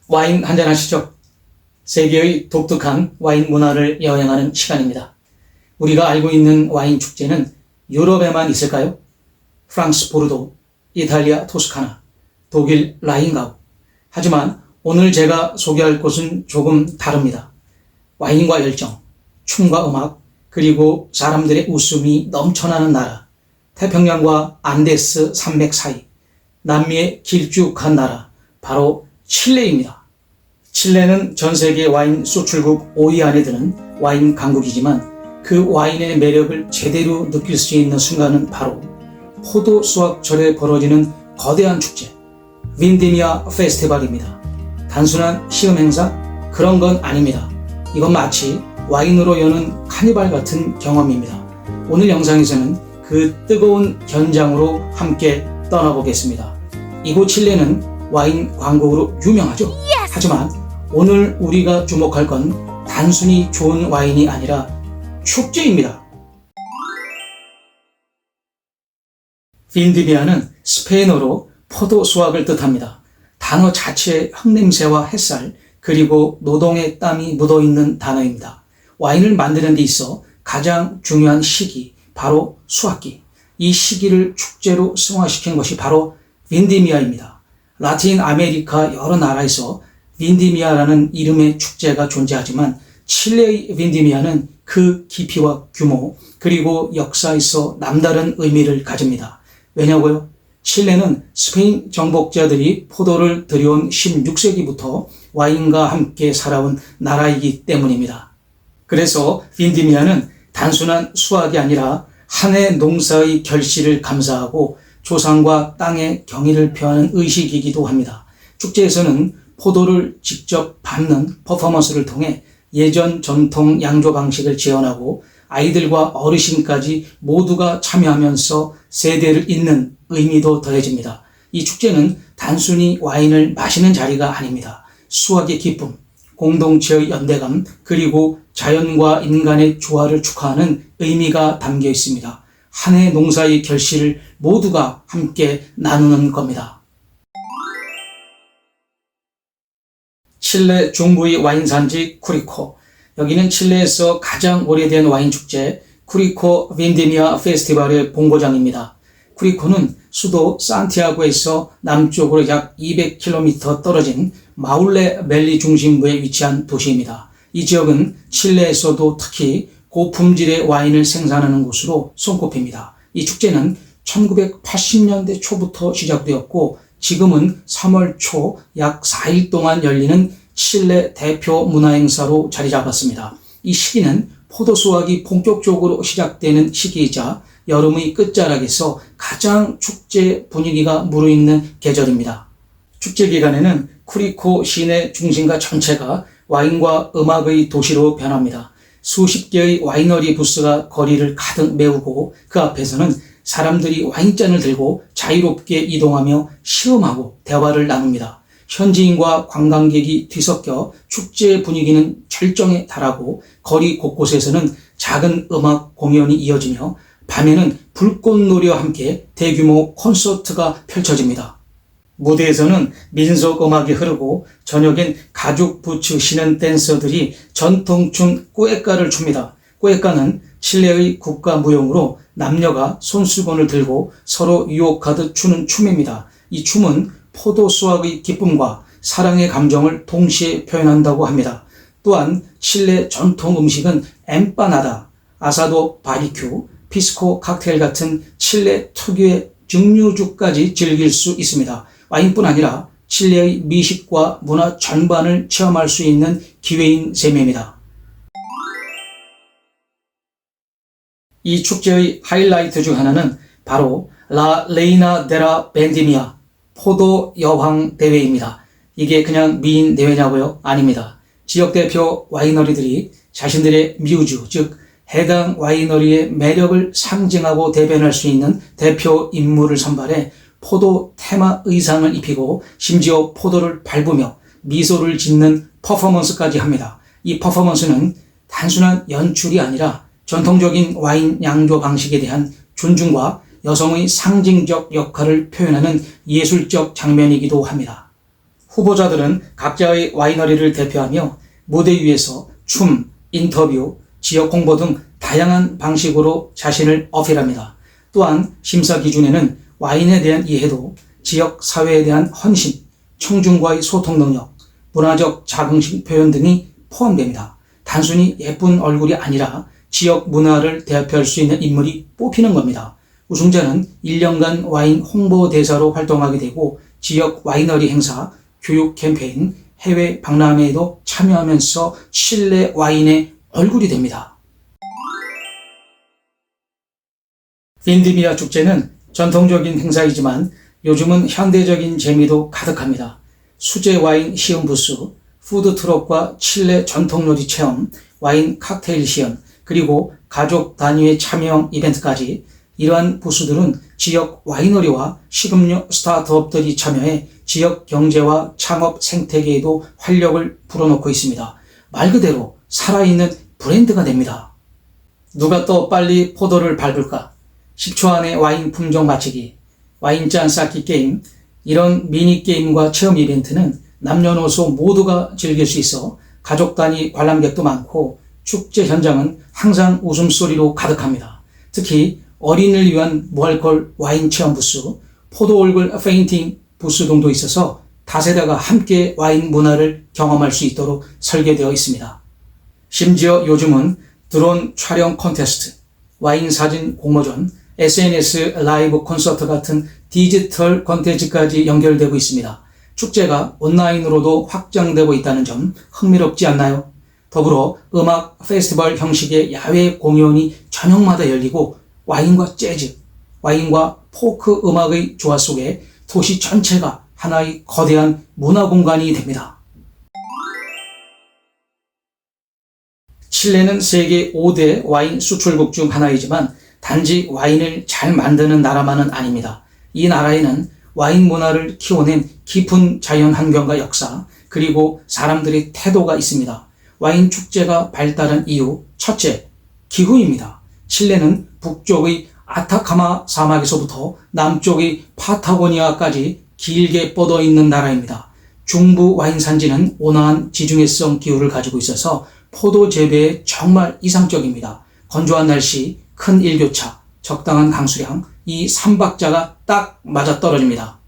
와인 한잔 하시죠. 세계의 독특한 와인 문화를 여행하는 시간입니다. 우리가 알고 있는 와인 축제는 유럽에만 있을까요? 프랑스 보르도, 이탈리아 토스카나, 독일 라인가우. 하지만 오늘 제가 소개할 곳은 조금 다릅니다. 와인과 열정, 춤과 음악, 그리고 사람들의 웃음이 넘쳐나는 나라, 태평양과 안데스 산맥 사이, 남미의 길쭉한 나라, 바로 칠레입니다. 칠레는 전 세계 와인 수출국 5위 안에 드는 와인 강국이지만 그 와인의 매력을 제대로 느낄 수 있는 순간은 바로 포도 수확철에 벌어지는 거대한 축제, 빈디미아 페스티벌입니다. 단순한 시음 행사? 그런 건 아닙니다. 이건 마치 와인으로 여는 카니발 같은 경험입니다. 오늘 영상에서는 그 뜨거운 현장으로 함께 떠나보겠습니다. 이곳 칠레는 와인 왕국으로 유명하죠. 하지만 오늘 우리가 주목할 건 단순히 좋은 와인이 아니라 축제입니다. 빈디미아는 스페인어로 포도 수확을 뜻합니다. 단어 자체의 흙냄새와 햇살, 그리고 노동의 땀이 묻어있는 단어입니다. 와인을 만드는 데 있어 가장 중요한 시기, 바로 수확기. 이 시기를 축제로 승화시킨 것이 바로 빈디미아입니다. 라틴 아메리카 여러 나라에서 빈디미아라는 이름의 축제가 존재하지만 칠레의 빈디미아는 그 깊이와 규모, 그리고 역사에서 남다른 의미를 가집니다. 왜냐고요? 칠레는 스페인 정복자들이 포도를 들여온 16세기부터 와인과 함께 살아온 나라이기 때문입니다. 그래서 빈디미아는 단순한 수확이 아니라 한 해 농사의 결실을 감사하고 조상과 땅의 경의를 표하는 의식이기도 합니다. 축제에서는 포도를 직접 밟는 퍼포먼스를 통해 예전 전통 양조 방식을 재현하고 아이들과 어르신까지 모두가 참여하면서 세대를 잇는 의미도 더해집니다. 이 축제는 단순히 와인을 마시는 자리가 아닙니다. 수확의 기쁨, 공동체의 연대감, 그리고 자연과 인간의 조화를 축하하는 의미가 담겨 있습니다. 한 해 농사의 결실을 모두가 함께 나누는 겁니다. 칠레 중부의 와인 산지 쿠리코. 여기는 칠레에서 가장 오래된 와인 축제 쿠리코 빈디미아 페스티벌의 본고장입니다. 쿠리코는 수도 산티아고에서 남쪽으로 약 200km 떨어진 마울레 밸리 중심부에 위치한 도시입니다. 이 지역은 칠레에서도 특히 고품질의 와인을 생산하는 곳으로 손꼽힙니다. 이 축제는 1980년대 초부터 시작되었고 지금은 3월 초 약 4일 동안 열리는 칠레 대표 문화행사로 자리 잡았습니다. 이 시기는 포도 수확이 본격적으로 시작되는 시기이자 여름의 끝자락에서 가장 축제 분위기가 무르익는 계절입니다. 축제 기간에는 쿠리코 시내 중심가 전체가 와인과 음악의 도시로 변합니다. 수십 개의 와이너리 부스가 거리를 가득 메우고 그 앞에서는 사람들이 와인잔을 들고 자유롭게 이동하며 시음하고 대화를 나눕니다. 현지인과 관광객이 뒤섞여 축제 분위기는 절정에 달하고 거리 곳곳에서는 작은 음악 공연이 이어지며 밤에는 불꽃놀이와 함께 대규모 콘서트가 펼쳐집니다. 무대에서는 민속 음악이 흐르고 저녁엔 가죽 부츠 신은 댄서들이 전통춤 꾸에까를 춥니다. 꾸에까는 칠레의 국가 무용으로 남녀가 손수건을 들고 서로 유혹하듯 추는 춤입니다. 이 춤은 포도 수확의 기쁨과 사랑의 감정을 동시에 표현한다고 합니다. 또한 칠레 전통 음식은 엠파나다, 아사도 바비큐, 피스코 칵테일 같은 칠레 특유의 증류주까지 즐길 수 있습니다. 와인뿐 아니라 칠레의 미식과 문화 전반을 체험할 수 있는 기회인 셈입니다. 이 축제의 하이라이트 중 하나는 바로 라 레이나 데라 벤디미아 포도 여왕 대회입니다. 이게 그냥 미인 대회냐고요? 아닙니다. 지역 대표 와이너리들이 자신들의 뮤즈, 즉 해당 와이너리의 매력을 상징하고 대변할 수 있는 대표 인물을 선발해 포도 테마 의상을 입히고 심지어 포도를 밟으며 미소를 짓는 퍼포먼스까지 합니다. 이 퍼포먼스는 단순한 연출이 아니라 전통적인 와인 양조 방식에 대한 존중과 여성의 상징적 역할을 표현하는 예술적 장면이기도 합니다. 후보자들은 각자의 와이너리를 대표하며 무대 위에서 춤, 인터뷰, 지역 홍보 등 다양한 방식으로 자신을 어필합니다. 또한 심사 기준에는 와인에 대한 이해도, 지역 사회에 대한 헌신, 청중과의 소통 능력, 문화적 자긍심 표현 등이 포함됩니다. 단순히 예쁜 얼굴이 아니라 지역 문화를 대표할 수 있는 인물이 뽑히는 겁니다. 우승자는 1년간 와인 홍보대사로 활동하게 되고 지역 와이너리 행사, 교육 캠페인, 해외 박람회에도 참여하면서 칠레 와인의 얼굴이 됩니다. 빈디미아 축제는 전통적인 행사이지만 요즘은 현대적인 재미도 가득합니다. 수제 와인 시음 부스, 푸드트럭과 칠레 전통 요리 체험, 와인 칵테일 시연, 그리고 가족 단위의 참여형 이벤트까지 이러한 부스들은 지역 와이너리와 식음료 스타트업들이 참여해 지역 경제와 창업 생태계에도 활력을 불어넣고 있습니다. 말 그대로 살아있는 브랜드가 됩니다. 누가 더 빨리 포도를 밟을까? 10초 안에 와인 품종 맞히기, 와인잔 쌓기 게임, 이런 미니게임과 체험 이벤트는 남녀노소 모두가 즐길 수 있어 가족 단위 관람객도 많고 축제 현장은 항상 웃음소리로 가득합니다. 특히 어린이를 위한 무알콜 와인 체험 부스, 포도 얼굴 페인팅 부스 등도 있어서 다세대가 함께 와인 문화를 경험할 수 있도록 설계되어 있습니다. 심지어 요즘은 드론 촬영 콘테스트, 와인 사진 공모전, SNS 라이브 콘서트 같은 디지털 콘텐츠까지 연결되고 있습니다. 축제가 온라인으로도 확장되고 있다는 점 흥미롭지 않나요? 더불어 음악 페스티벌 형식의 야외 공연이 저녁마다 열리고 와인과 재즈, 와인과 포크 음악의 조화 속에 도시 전체가 하나의 거대한 문화 공간이 됩니다. 칠레는 세계 5대 와인 수출국 중 하나이지만 단지 와인을 잘 만드는 나라만은 아닙니다. 이 나라에는 와인 문화를 키워낸 깊은 자연 환경과 역사, 그리고 사람들의 태도가 있습니다. 와인 축제가 발달한 이유, 첫째, 기후입니다. 칠레는 북쪽의 아타카마 사막에서부터 남쪽의 파타고니아까지 길게 뻗어 있는 나라입니다. 중부 와인 산지는 온화한 지중해성 기후를 가지고 있어서 포도 재배에 정말 이상적입니다. 건조한 날씨, 큰 일교차, 적당한 강수량, 이 3박자가 딱 맞아떨어집니다.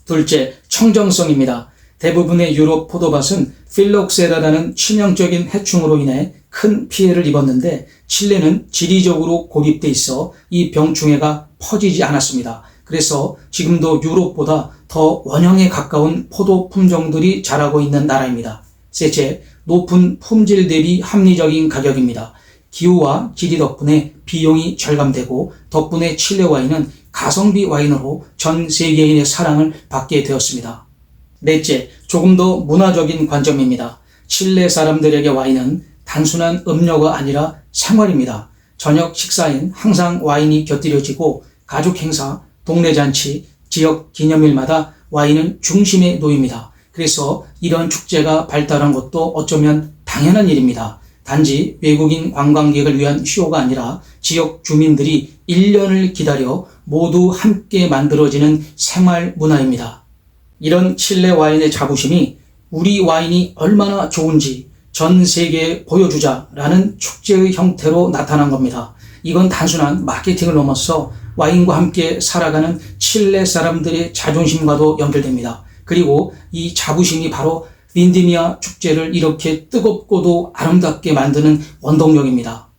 둘째, 청정성입니다. 대부분의 유럽 포도밭은 필록세라라는 치명적인 해충으로 인해 큰 피해를 입었는데 칠레는 지리적으로 고립돼 있어 이 병충해가 퍼지지 않았습니다. 그래서 지금도 유럽보다 더 원형에 가까운 포도 품종들이 자라고 있는 나라입니다. 셋째, 높은 품질 대비 합리적인 가격입니다. 기후와 지리 덕분에 비용이 절감되고 덕분에 칠레 와인은 가성비 와인으로 전 세계인의 사랑을 받게 되었습니다. 넷째, 조금 더 문화적인 관점입니다. 칠레 사람들에게 와인은 단순한 음료가 아니라 생활입니다. 저녁 식사엔 항상 와인이 곁들여지고 가족 행사, 동네 잔치, 지역 기념일마다 와인은 중심에 놓입니다. 그래서 이런 축제가 발달한 것도 어쩌면 당연한 일입니다. 단지 외국인 관광객을 위한 쇼가 아니라 지역 주민들이 1년을 기다려 모두 함께 만들어지는 생활 문화입니다. 이런 칠레 와인의 자부심이 우리 와인이 얼마나 좋은지 전 세계에 보여주자라는 축제의 형태로 나타난 겁니다. 이건 단순한 마케팅을 넘어서 와인과 함께 살아가는 칠레 사람들의 자존심과도 연결됩니다. 그리고 이 자부심이 바로 빈디미아 축제를 이렇게 뜨겁고도 아름답게 만드는 원동력입니다.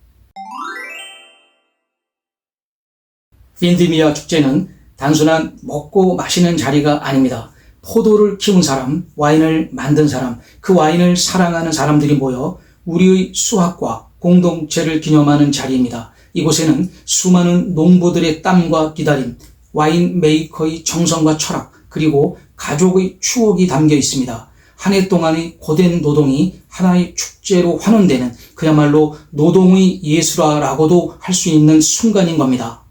빈디미아 축제는 단순한 먹고 마시는 자리가 아닙니다. 포도를 키운 사람, 와인을 만든 사람, 그 와인을 사랑하는 사람들이 모여 우리의 수확과 공동체를 기념하는 자리입니다. 이곳에는 수많은 농부들의 땀과 기다림, 와인 메이커의 정성과 철학, 그리고 가족의 추억이 담겨 있습니다. 한 해 동안의 고된 노동이 하나의 축제로 환원되는 그야말로 노동의 예술화라고도 할 수 있는 순간인 겁니다.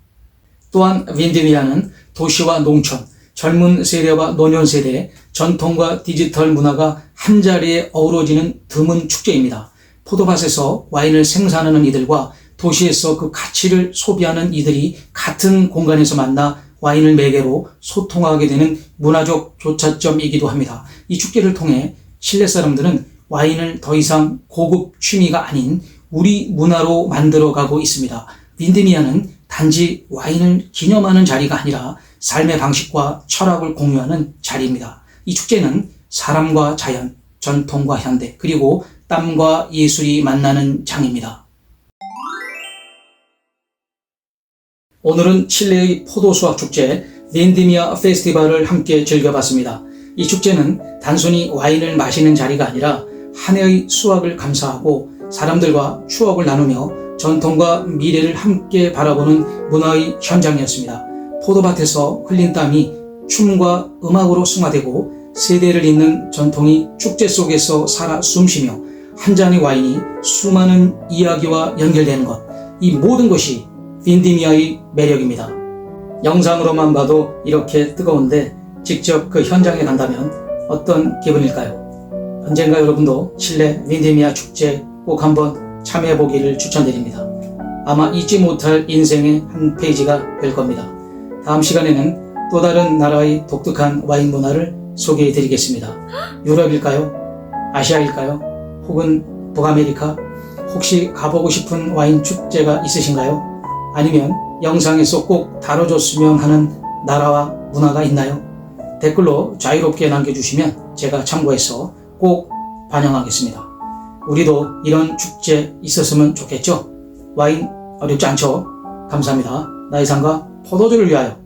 또한 빈디미아는 도시와 농촌, 젊은 세대와 노년 세대, 전통과 디지털 문화가 한자리에 어우러지는 드문 축제입니다. 포도밭에서 와인을 생산하는 이들과 도시에서 그 가치를 소비하는 이들이 같은 공간에서 만나 와인을 매개로 소통하게 되는 문화적 교차점이기도 합니다. 이 축제를 통해 칠레 사람들은 와인을 더 이상 고급 취미가 아닌 우리 문화로 만들어가고 있습니다. 빈디미아는 단지 와인을 기념하는 자리가 아니라 삶의 방식과 철학을 공유하는 자리입니다. 이 축제는 사람과 자연, 전통과 현대, 그리고 땀과 예술이 만나는 장입니다. 오늘은 칠레의 포도수확 축제 빈디미아 페스티벌을 함께 즐겨봤습니다. 이 축제는 단순히 와인을 마시는 자리가 아니라 한 해의 수확을 감사하고 사람들과 추억을 나누며 전통과 미래를 함께 바라보는 문화의 현장이었습니다. 포도밭에서 흘린 땀이 춤과 음악으로 승화되고 세대를 잇는 전통이 축제 속에서 살아 숨쉬며 한 잔의 와인이 수많은 이야기와 연결되는 것, 이 모든 것이 빈디미아의 매력입니다. 영상으로만 봐도 이렇게 뜨거운데 직접 그 현장에 간다면 어떤 기분일까요? 언젠가 여러분도 칠레 빈디미아 축제 꼭 한번 참여해보기를 추천드립니다. 아마 잊지 못할 인생의 한 페이지가 될 겁니다. 다음 시간에는 또 다른 나라의 독특한 와인 문화를 소개해드리겠습니다. 유럽일까요? 아시아일까요? 혹은 북아메리카? 혹시 가보고 싶은 와인 축제가 있으신가요? 아니면 영상에서 꼭 다뤄줬으면 하는 나라와 문화가 있나요? 댓글로 자유롭게 남겨주시면 제가 참고해서 꼭 반영하겠습니다. 우리도 이런 축제 있었으면 좋겠죠? 와인 어렵지 않죠? 감사합니다. 나의 삶과 포도주를 위하여.